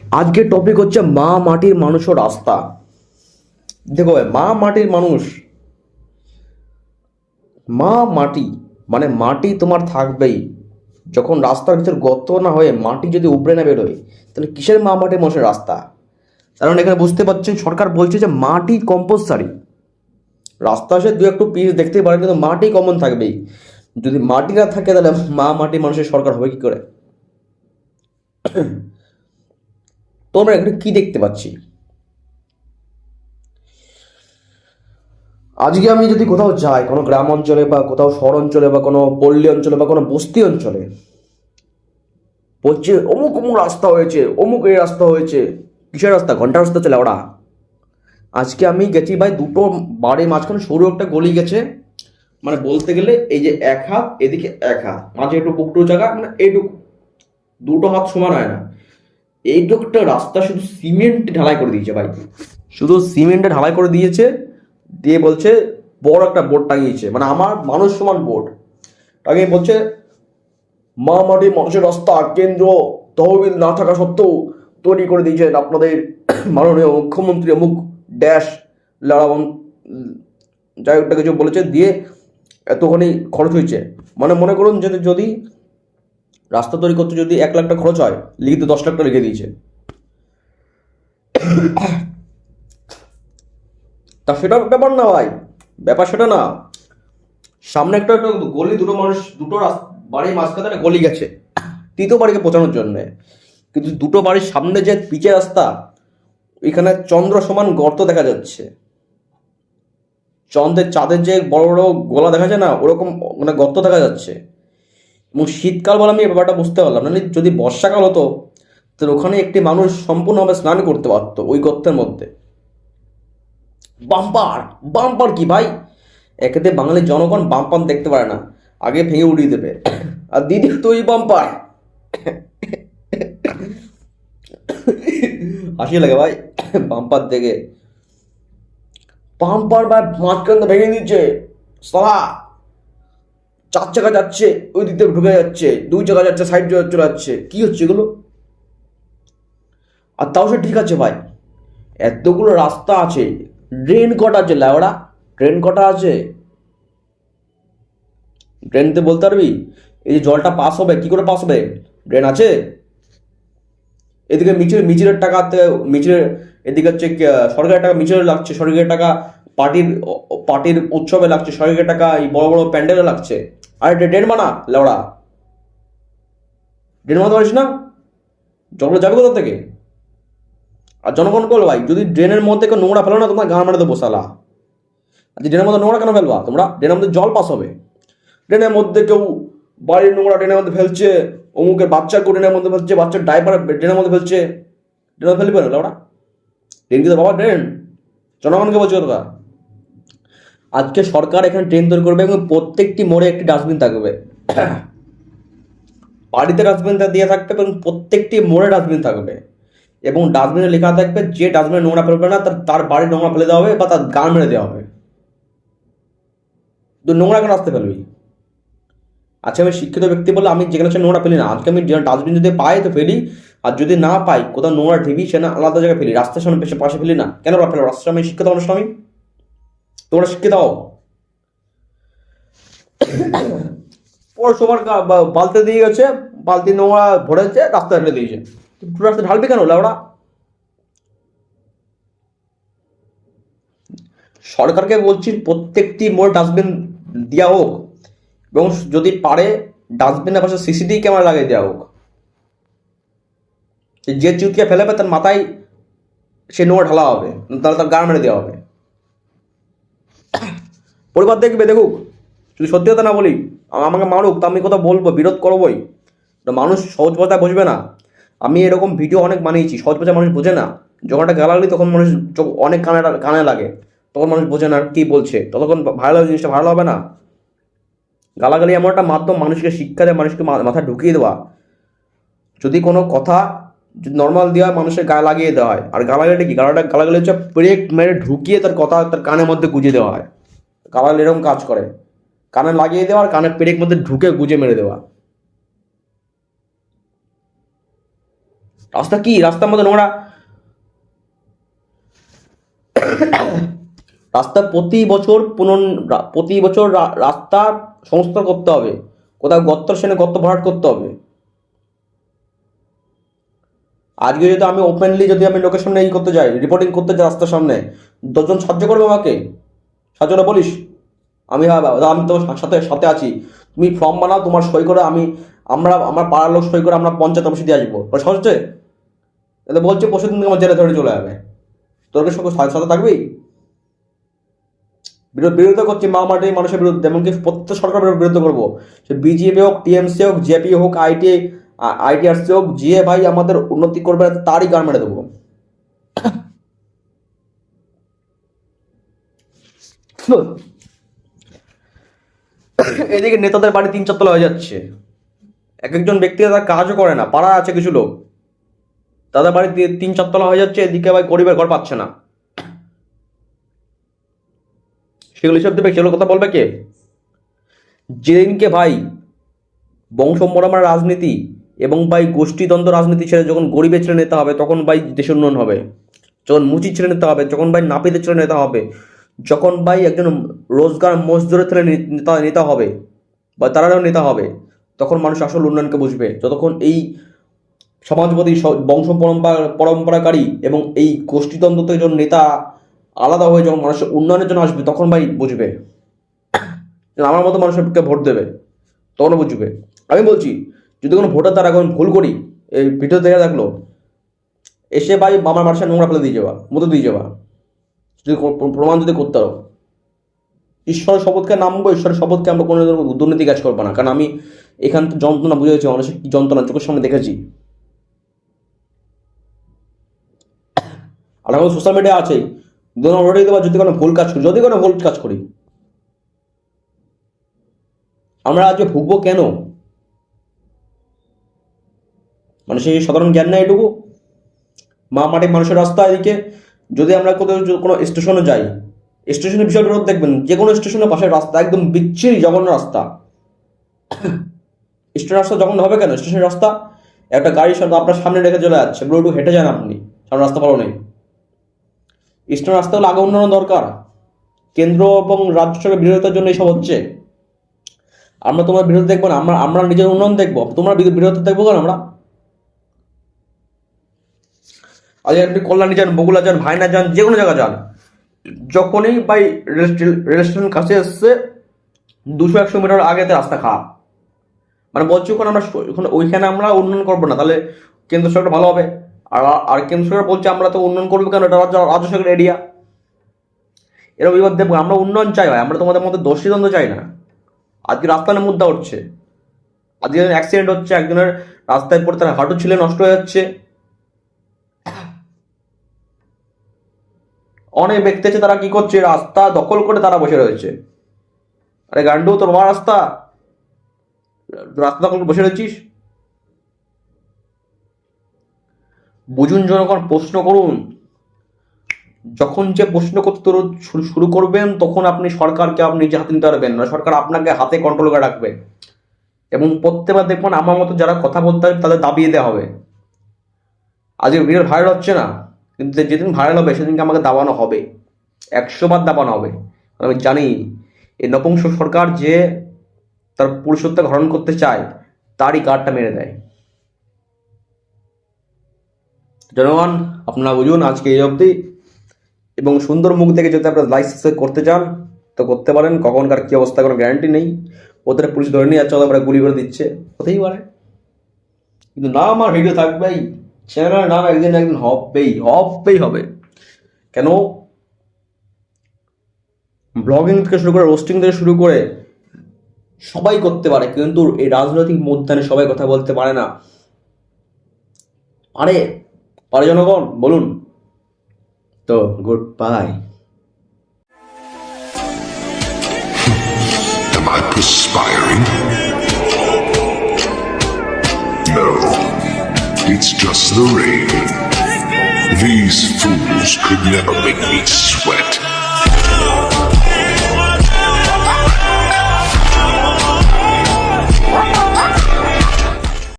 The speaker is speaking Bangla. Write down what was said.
আজকের টপিক হচ্ছে মা মাটির মানুষ ও রাস্তা। দেখো ভাই, মা মাটির মানুষ, মা মাটি মানে মাটি তোমার থাকবেই। যখন রাস্তার ভিতর গর্ত না হয়ে মাটি যদি উপড়ে না বেরোয়, তাহলে কিসের মা মাটির মানুষের রাস্তা? কারণ এখানে বুঝতে পারছেন, সরকার বলছে যে মাটি কম্পালসারি। রাস্তা সে দু একটু পিস দেখতেই পারেন, কিন্তু মাটি কমন থাকবেই। যদি মাটি না থাকে তাহলে মা মাটি মানুষের সরকার হবে কি করে? তো আমরা এখানে কি দেখতে পাচ্ছি? আজকে আমি যদি কোথাও যাই, কোনো গ্রাম অঞ্চলে বা কোথাও শহর অঞ্চলে বা কোনো পল্লী অঞ্চলে বা কোনো বস্তি অঞ্চলে, বলছে অমুক অমুক রাস্তা হয়েছে, অমুক এই রাস্তা হয়েছে। কিসের রাস্তা? ঘন্টা রাস্তা চলে ওরা। আজকে আমি গেছি ভাই, দুটো বাড়ির মাঝখানে সরু একটা গলি গেছে, মানে বলতে গেলে এই যে এক হাত, এদিকে এক হাত, মাঝে একটু বুকটু জায়গা, মানে এইটুকু, দুটো হাত সমান হয় না। এইটুকটা রাস্তা শুধু সিমেন্ট ঢালাই করে দিয়েছে ভাই, শুধু সিমেন্টে ঢালাই করে দিয়েছে। দিয়ে বলছে বড় একটা বোর্ড টাঙিয়েছে, মানে আমার মানুষ সমান বোর্ড টাঙিয়ে বলছে মা মাটি মানুষের রাস্তা কেন্দ্র তহবিল না থাকা সত্ত্বেও তৈরি করে দিয়েছেন আপনাদের মাননীয় মুখ্যমন্ত্রী অমুক ড্যাশ লাড়াবন, যাই একটা কিছু বলেছে। দিয়ে এতখানি খরচ হয়েছে, মানে মনে করুন যদি যদি রাস্তা তৈরি করতে যদি 1 লাখ টাকা খরচ হয়, লিখিত 10 লাখ টাকা লিখে দিয়েছে। তা সেটা ব্যাপার না ভাই, ব্যাপার সেটা না। সামনে একটা একটা গলি, দুটো মানুষ, দুটো বাড়ির মাঝখানে একটা গলি গেছে তৃতীয় বাড়িকে পৌঁছানোর জন্য। কিন্তু দুটো বাড়ির সামনে যে পিচের রাস্তা, এখানে চন্দ্র সমান গর্ত দেখা যাচ্ছে। চন্দ্রের চাঁদের যে বড় বড় গোলা দেখা যায় না, ওরকম মানে গর্ত দেখা যাচ্ছে। এবং শীতকাল বলে আমি এই ব্যাপারটা বুঝতে পারলাম, মানে যদি বর্ষাকাল হতো তাহলে ওখানে একটি মানুষ সম্পূর্ণভাবে স্নান করতে পারতো ওই গর্তের মধ্যে। বাম্পার বাম্পার কি ভাই! একেতে বাঙালির জনগণ বাম্পার দেখতে পারে না, আগে ভেঙে উড়িয়ে দেবে। আর দিদি তুই বাম্পার, হাসি লাগে ভাই বাম্পার দেখে। বাম্পার ভাই মাঝখানটা ভেঙে দিচ্ছে সালা। 4 চাকা যাচ্ছে ওই দিক থেকে ঢুকে যাচ্ছে, 2 চাকা যাচ্ছে সাইড চলে যাচ্ছে। কি হচ্ছে এগুলো? আর তাও সে ঠিক আছে ভাই, এতগুলো রাস্তা আছে, ড্রেন কটা আছে ল্যাওড়া? ড্রেন কটা আছে? ড্রেনতে বলতে পারবি এই যে জলটা পাস হবে কি করে পাস হবে? ড্রেন আছে? এদিকে মিছিলের টাকা মিছিলের, এদিকে হচ্ছে সরকারের টাকা মিছিলে লাগছে, সরকারের টাকা পার্টির পার্টির উৎসবে লাগছে, সরকারের টাকা এই বড় বড় প্যান্ডেলে লাগছে। আর ড্রেন বানা লেওড়া, ড্রেন বানাতে পারিস না? জলগুলো যাবে কোথা থেকে? আর জনগণ বল ভাই, যদি ড্রেনের মধ্যে কেউ নোংরা ফেলো না, তোমার গান মেরে দেবো সালা। আর ড্রেনের মধ্যে নোংরা কেন ফেলবা তোমরা? ড্রেনের মধ্যে জল পাস হবে। ড্রেনের মধ্যে কেউ বাড়ির নোংরা ড্রেনের মধ্যে ফেলছে, অমুকের বাচ্চার ড্রেনের মধ্যে ফেলছে, বাচ্চার ডাইপার ড্রেনের মধ্যে ফেলছে। ড্রেনে ফেলবে না ওরা? ড্রেন কি তো বাবা ড্রেন? জনগণকে বলছে ওরা। আজকে সরকার এখানে ট্রেন তৈরি করবে এবং প্রত্যেকটি মোড়ে একটি ডাস্টবিন থাকবে। বাড়িতে ডাস্টবিন দিয়ে থাকবে এবং প্রত্যেকটি মোড়ে ডাস্টবিন থাকবে। এবং ডাস্টবিনে লেখা থাকবে যে ডাস্টবিনে নোংরা ফেলবে না তার বাড়ির নোংরা ফেলে দেওয়া হবে বা তার গান মেরে দেওয়া হবে। তো নোংরা কেন আসতে ফেলবি? আচ্ছা আমি শিক্ষিত ব্যক্তি বলে আমি যেখানে সে নোংরা ফেলি না। আজকে আমি ডাস্টবিন যদি পাই তো ফেলি, আর যদি না পাই কোথাও নোংরা ঢিবি সে না আলাদা জায়গায় ফেলি, রাস্তার সামনে পাশে ফেলি না। কেন ফেলো? রাস্তার সামনে শিক্ষিত মানুষ আমি, তোমরা শিক্ষিত হও। পৌরসভার বালতি দিয়ে গেছে, বালতি নোংরা ভরেছে, রাস্তায় ফেলে দিয়েছে। রাস্তা ঢালবি কেন লাউড়া? সরকারকে বলছি প্রত্যেকটি মোড়ে ডাস্টবিন দেওয়া হোক, এবং যদি পারে ডাস্টবিনের পাশে সিসিটিভি ক্যামেরা লাগিয়ে দেওয়া হোক। যে চুতিয়া ফেলাবে তার মাথায় সে নোংরা ঢালা হবে, তাহলে তার গান মেরে দেওয়া হবে। পরিবার দেখবে, দেখুক। যদি সত্যি কথা না বলি, আমাকে মারুক, তা আমি কথা বলবো, বিরোধ করবোই। মানুষ সহজ ভাষায় বুঝবে না। আমি এরকম ভিডিও অনেক বানিয়েছি, সহজ ভাষায় মানুষ বোঝে না। যখন একটা গালাগালি তখন মানুষ অনেক কানে লাগে, তখন মানুষ বোঝে না কি বলছে, ততক্ষণ ভাইরাল জিনিসটা ভাইরাল হবে না। গালাগালি এমন একটা মাধ্যম মানুষকে শিক্ষা দেয়, মানুষকে মাথায় ঢুকিয়ে দেওয়া। যদি কোনো কথা যদি নর্মাল দেওয়া হয়, মানুষের গায়ে লাগিয়ে দেওয়া হয়। আর গালাগালিটা কি? গালাগালি হচ্ছে ব্রেক মেরে ঢুকিয়ে তার কথা তার কানের মধ্যে গুঁজে দেওয়া হয়। গালাগালি এরকম কাজ করে, কানে লাগিয়ে দেওয়া আর কানের পেরেক মধ্যে ঢুকে গুঁজে মেরে দেওয়া। রাস্তা কি, রাস্তার মধ্যে নোংরা। রাস্তা প্রতি বছর রাস্তা সংস্কার করতে হবে, কোথাও গর্ত সেনে গর্ত ভরাট করতে হবে। আজকে যদি আমি ওপেনলি যদি আমি লোকের সামনে এই করতে যাই, রিপোর্টিং করতে যাই রাস্তার সামনে, 10 জন সাহায্য করবে আমাকে? সাহায্য না বলিস? আমি তোমার সাথে সাথে আছি, তুমি ফর্ম বানাও, তোমার সই করে আমার পাড়ার লোক সই করে আমরা পঞ্চায়েত অফিসে দিয়ে আসবো। সহজ হচ্ছে? এটা বলছে পরশু দিন থেকে আমার জেলে ধরে চলে যাবে। তোর কি সঙ্গে সাথে থাকবি? বিরোধিতা করছি মাটি মানুষের বিরুদ্ধে, এমনকি প্রত্যেক সরকারের বিরুদ্ধে করবো। সে বিজেপি হোক, টিএমসি হোক, জেপি হোক, আইটিআরসি হোক, যে ভাই আমাদের উন্নতি করবে তারই গান মেরে দেবো। এদিকে নেতাদের বাড়ি 3-4 তলা হয়ে যাচ্ছে, এক একজন ব্যক্তি তারা কাজও করে না। পাড়া আছে কিছু লোক, তাদের বাড়ি 3-4 তলা হয়ে যাচ্ছে, এদিকে ভাই গরিবের ঘর পাচ্ছে না। সেগুলো হিসাব দেবে, সেগুলো কথা বলবে কে? যেদিনকে ভাই বংশ পরম্পরা রাজনীতি এবং ভাই গোষ্ঠীদ্বন্দ্ব রাজনীতি ছেড়ে যখন গরিবের ছেলে নেতা হবে, তখন ভাই দেশের উন্নয়ন হবে। যখন মুচির ছেলে নেতা হবে, যখন ভাই নাপিতের ছেলে নেতা হবে, যখন ভাই একজন রোজগার মজদুরের ছেলে নেতা হবে বা তারাও নেতা হবে, তখন মানুষ আসল উন্নয়নকে বুঝবে। যতক্ষণ এই সমাজবাদী বংশ পরম্পরাকারী এবং এই গোষ্ঠীদ্বন্দ্ব থেকে যখন নেতা আলাদা হয়ে যখন মানুষের উন্নয়নের জন্য আসবে, তখন ভাই বুঝবে, আমার মতো মানুষকে ভোট দেবে, তখনও বুঝবে। আমি বলছি, যদি কোনো ভোটার তারা এখন ভুল করি, এই ভিডিও দেখে থাকলো, এসে ভাই আমার মানুষের নোংরা ফেলে দিয়ে যাওয়া, মতো দিয়ে যাওয়া, যদি প্রমাণ যদি করতে পারো। ঈশ্বরের শপথকে নামবো, ঈশ্বরের শপথকে আমরা কোনো দুর্নীতি কাজ করবো না, কারণ আমি এখান থেকে যন্ত্রণা বুঝেছি, মানুষের কি যন্ত্রণা চোখের সামনে দেখেছি। আর এখন সোশ্যাল মিডিয়া আছেই, যদি কোনো ভুল কাজ করি, আমরা আজকে ভুগবো কেন? মানুষের সাধারণ জ্ঞান নেই এটুকু। মাটি মানুষের রাস্তা, এদিকে যদি আমরা কোনো স্টেশনে যাই, স্টেশনের বিষয়টা দেখবেন, যে কোনো স্টেশনের পাশের রাস্তা একদম বিচ্ছিরি জঘন্য রাস্তা। স্টেশন রাস্তা যখন হবে কেন? স্টেশনের রাস্তা একটা গাড়ির সাথে আপনার সামনে রেখে চলে যাচ্ছে, একটু হেঁটে যান আপনি, সামনে রাস্তা ভালো নেই। স্টেশন রাস্তা হলে আগে উন্নয়ন দরকার। কেন্দ্র এবং রাজ্য সরকারের বিরোধিতার জন্য এইসব হচ্ছে। আমরা তোমার বিরোধী দেখবো না, আমরা নিজের উন্নয়ন দেখবো, তোমার বিরোধিতা দেখবো কেন আমরা? আজ আপনি কল্যাণী যান, বগুড়া যান, ভাইনা যান, যে কোনো জায়গা যান, যখনই বাই রেল স্টেশন কাছে এসছে 200-100 মিটার আগে রাস্তা খারাপ। মানে বলছি ওইখানে আমরা উন্নয়ন করবো না, তাহলে কেন্দ্র সরকার ভালো হবে। আর কেন্দ্র সরকার বলছে আমরা তো উন্নয়ন করবো কেন, এটা রাজ্য সরকারের এরিয়া। এরকম বিবাদ দেখবো। আমরা উন্নয়ন চাই ভাই, আমরা তোমাদের মধ্যে দোষীদ্বন্দ্ব চাই না। আজকে রাস্তার মুদ্রা উঠছে, আজকে অ্যাক্সিডেন্ট হচ্ছে, একজনের রাস্তায় পড়ে তার হাঁটু ছিলে নষ্ট হয়ে যাচ্ছে। অনেক ব্যক্তি আছে তারা কি করছে, রাস্তা দখল করে তারা বসে রয়েছে। আরে গান্ডু, তোর মা রাস্তা দখল করে বসে রয়েছিস? বুঝুন জনগণ, প্রশ্ন করুন। যখন যে প্রশ্ন করতে শুরু করবেন, তখন আপনি সরকারকে আপনি নিজে হাতে নিতে পারবেন না, সরকার আপনাকে হাতে কন্ট্রোল করে রাখবে। এবং প্রত্যেকবার দেখবেন আমার মতো যারা কথা বলতে হবে তাদের দাবিয়ে দেওয়া হবে। আজকে ভিডিও ভাইরাল হচ্ছে না, কিন্তু যেদিন ভাইরাল হবে সেদিনকে আমাকে দাবানো হবে, 100 বার দাবানো হবে। আমি জানি এই নপুংস সরকার যে তার পুরুষত্ব হরণ করতে চায়, তারই কার্ডটা মেরে দেয়। জনগণ, আপনারা বুঝুন আজকে এই অবধি। এবং সুন্দর মুখ দেখে যদি আপনারা লাইক সাবস্ক্রাইব করতে চান তো করতে পারেন। কখনকার কি অবস্থা কোনো গ্যারান্টি নেই, ওদের পুলিশ ধরে নিয়ে যাচ্ছে, ওদের গুলি করে দিচ্ছে, হতেই পারে। কিন্তু না, আমার ভিডিও থাকবেই, চ্যানেলের নাম একদিন হবে। কেন? ব্লগিং থেকে শুরু করে, রোস্টিং থেকে শুরু করে সবাই করতে পারে, কিন্তু এই রাজনৈতিক মধ্যাহ্নে সবাই কথা বলতে পারে না। পারে জনগণ, বলুন তো। Good bye. Am I perspiring? No, it's just the rain. These fools could never make me sweat.